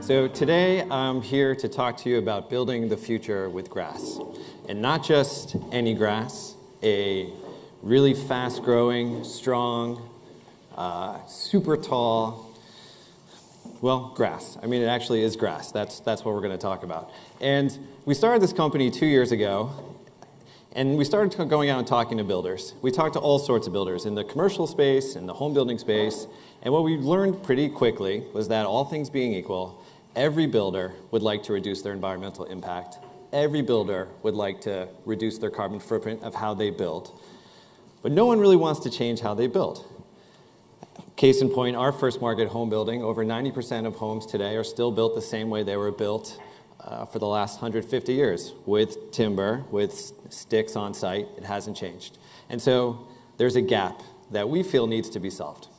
So today I'm here to talk to you about building the future with grass. And not just any grass, a really fast-growing, strong, super tall, well, grass. I mean, it actually is grass. That's what we're going to talk about. And we started this company 2 years ago, and we started going out and talking to builders. We talked to all sorts of builders in the commercial space, in the home building space, and what we learned pretty quickly was that all things being equal, every builder would like to reduce their environmental impact. Every builder would like to reduce their carbon footprint of how they build. But no one really wants to change how they build. Case in point, our first market home building, over 90% of homes today are still built the same way they were built for the last 150 years, with timber, with sticks on site. It hasn't changed. And so there's a gap that we feel needs to be solved.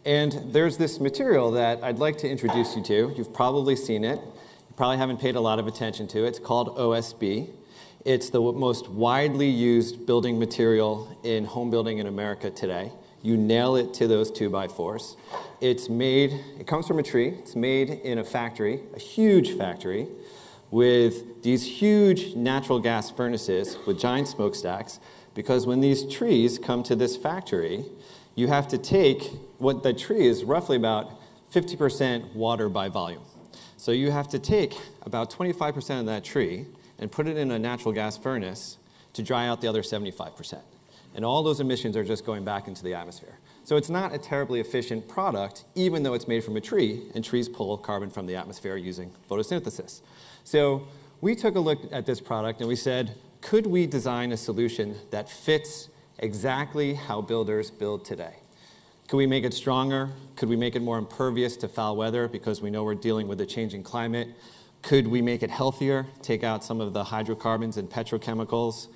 And there's this material that I'd like to introduce you to. You've probably seen it. You probably haven't paid a lot of attention to it. It's called OSB. It's the most widely used building material in home building in America today. You nail it to those 2x4s. It comes from a tree. It's made in a factory, a huge factory, with these huge natural gas furnaces with giant smokestacks, because when these trees come to this factory, you have to take what the tree is roughly about 50% water by volume. So you have to take about 25% of that tree and put it in a natural gas furnace to dry out the other 75%. And all those emissions are just going back into the atmosphere. So it's not a terribly efficient product, even though it's made from a tree, and trees pull carbon from the atmosphere using photosynthesis. So we took a look at this product and we said, could we design a solution that fits exactly how builders build today? Could we make it stronger? Could we make it more impervious to foul weather because we know we're dealing with a changing climate? Could we make it healthier, take out some of the hydrocarbons and petrochemicals?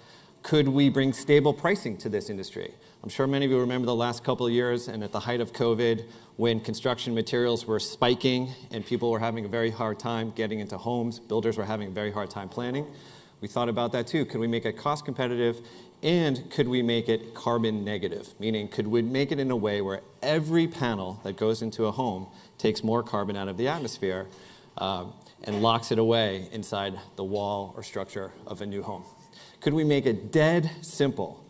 Could we bring stable pricing to this industry? I'm sure many of you remember the last couple of years and at the height of COVID when construction materials were spiking and people were having a very hard time getting into homes, builders were having a very hard time planning. We thought about that too. Could we make it cost competitive and could we make it carbon negative? Meaning, could we make it in a way where every panel that goes into a home takes more carbon out of the atmosphere and locks it away inside the wall or structure of a new home? Could we make it dead simple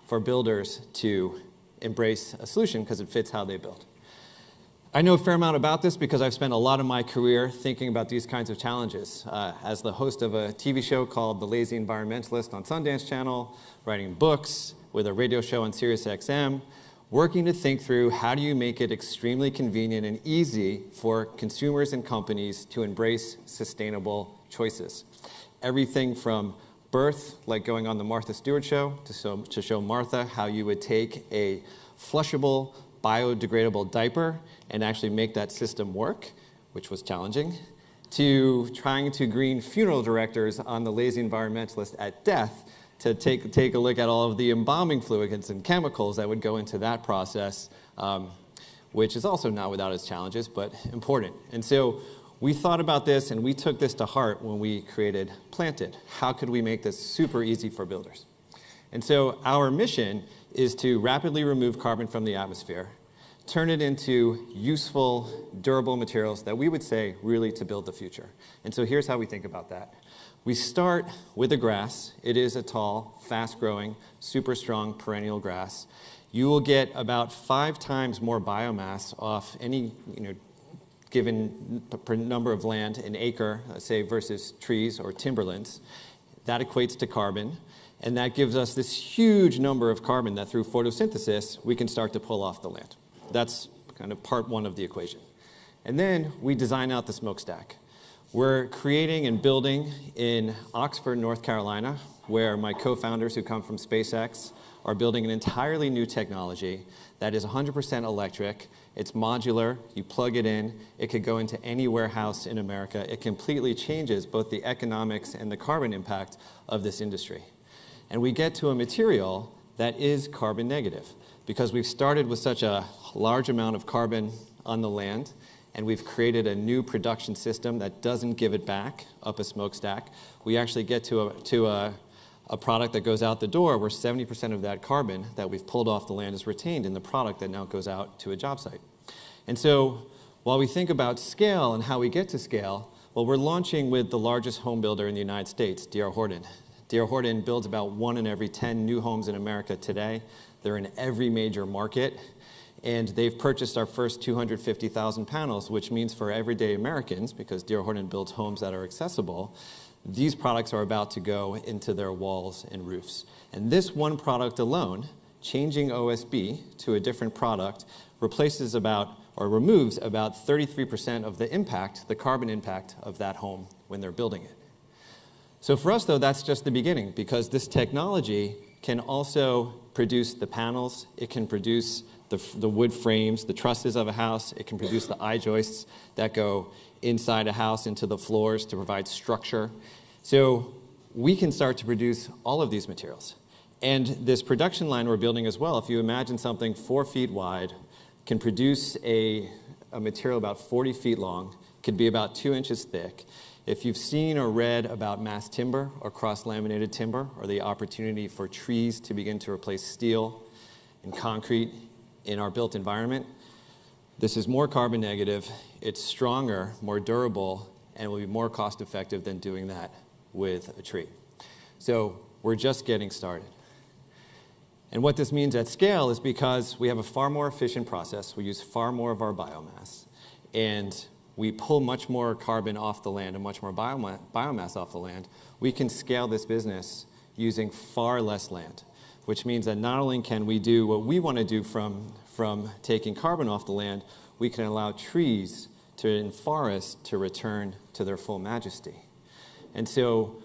for builders to embrace a solution because it fits how they build? I know a fair amount about this because I've spent a lot of my career thinking about these kinds of challenges. As the host of a TV show called The Lazy Environmentalist on Sundance Channel, writing books, with a radio show on SiriusXM, working to think through how do you make it extremely convenient and easy for consumers and companies to embrace sustainable choices. Everything from birth, like going on the Martha Stewart show, to show Martha how you would take a flushable, biodegradable diaper and actually make that system work, which was challenging, to trying to green funeral directors on The Lazy Environmentalist at death to take a look at all of the embalming fluids and chemicals that would go into that process, which is also not without its challenges, but important. And so we thought about this and we took this to heart when we created Planted. How could we make this super easy for builders? And so our mission is to rapidly remove carbon from the atmosphere, turn it into useful, durable materials that we would say really to build the future. And so here's how we think about that. We start with a grass. It is a tall, fast-growing, super strong perennial grass. You will get about 5 times more biomass off any given number of land, an acre, say, versus trees or timberlands. That equates to carbon. And that gives us this huge number of carbon that through photosynthesis, we can start to pull off the land. That's kind of part one of the equation. And then we design out the smokestack. We're creating and building in Oxford, North Carolina, where my co-founders who come from SpaceX are building an entirely new technology that is 100% electric. It's modular. You plug it in. It could go into any warehouse in America. It completely changes both the economics and the carbon impact of this industry. And we get to a material that is carbon negative because we've started with such a large amount of carbon on the land and we've created a new production system that doesn't give it back up a smokestack. We actually get to a product that goes out the door where 70% of that carbon that we've pulled off the land is retained in the product that now goes out to a job site. And so While we think about scale and how we get to scale, well, we're launching with the largest home builder in the United States, D.R. Horton. D.R. Horton builds about 1 in every 10 new homes in America today. They're in every major market, and they've purchased our first 250,000 panels, which means for everyday Americans, because D.R. Horton builds homes that are accessible, these products are about to go into their walls and roofs. And this one product alone, changing OSB to a different product, replaces removes about 33% of the impact, the carbon impact of that home when they're building it. So for us, though, that's just the beginning, because this technology can also produce the panels, it can produce the wood frames, the trusses of a house, it can produce the I-joists that go inside a house into the floors to provide structure. So we can start to produce all of these materials. And this production line we're building as well, if you imagine something 4 feet wide, can produce a material about 40 feet long, could be about 2 inches thick. If you've seen or read about mass timber or cross-laminated timber, or the opportunity for trees to begin to replace steel and concrete in our built environment, this is more carbon negative, it's stronger, more durable, and will be more cost effective than doing that with a tree. So we're just getting started. And what this means at scale is because we have a far more efficient process, we use far more of our biomass, and we pull much more carbon off the land and much more biomass off the land, we can scale this business using far less land, which means that not only can we do what we want to do from taking carbon off the land, we can allow trees and forests to return to their full majesty. And so,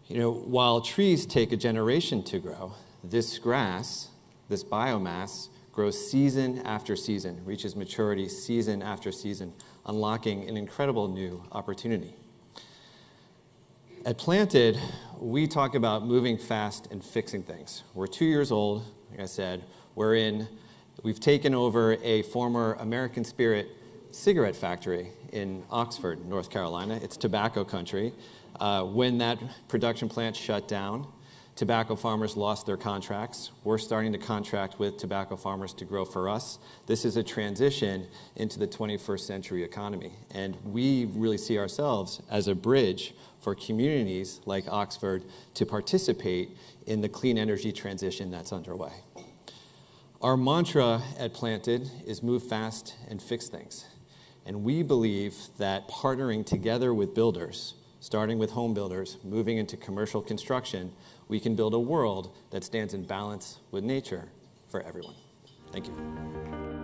while trees take a generation to grow, this grass, this biomass, grows season after season, reaches maturity season after season, unlocking an incredible new opportunity. At Planted, we talk about moving fast and fixing things. We're 2 years old, like I said. We've taken over a former American Spirit cigarette factory in Oxford, North Carolina. It's tobacco country. When that production plant shut down, tobacco farmers lost their contracts. We're starting to contract with tobacco farmers to grow for us. This is a transition into the 21st century economy. And we really see ourselves as a bridge for communities like Oxford to participate in the clean energy transition that's underway. Our mantra at Planted is move fast and fix things. And we believe that partnering together with builders, starting with home builders, moving into commercial construction, we can build a world that stands in balance with nature for everyone. Thank you.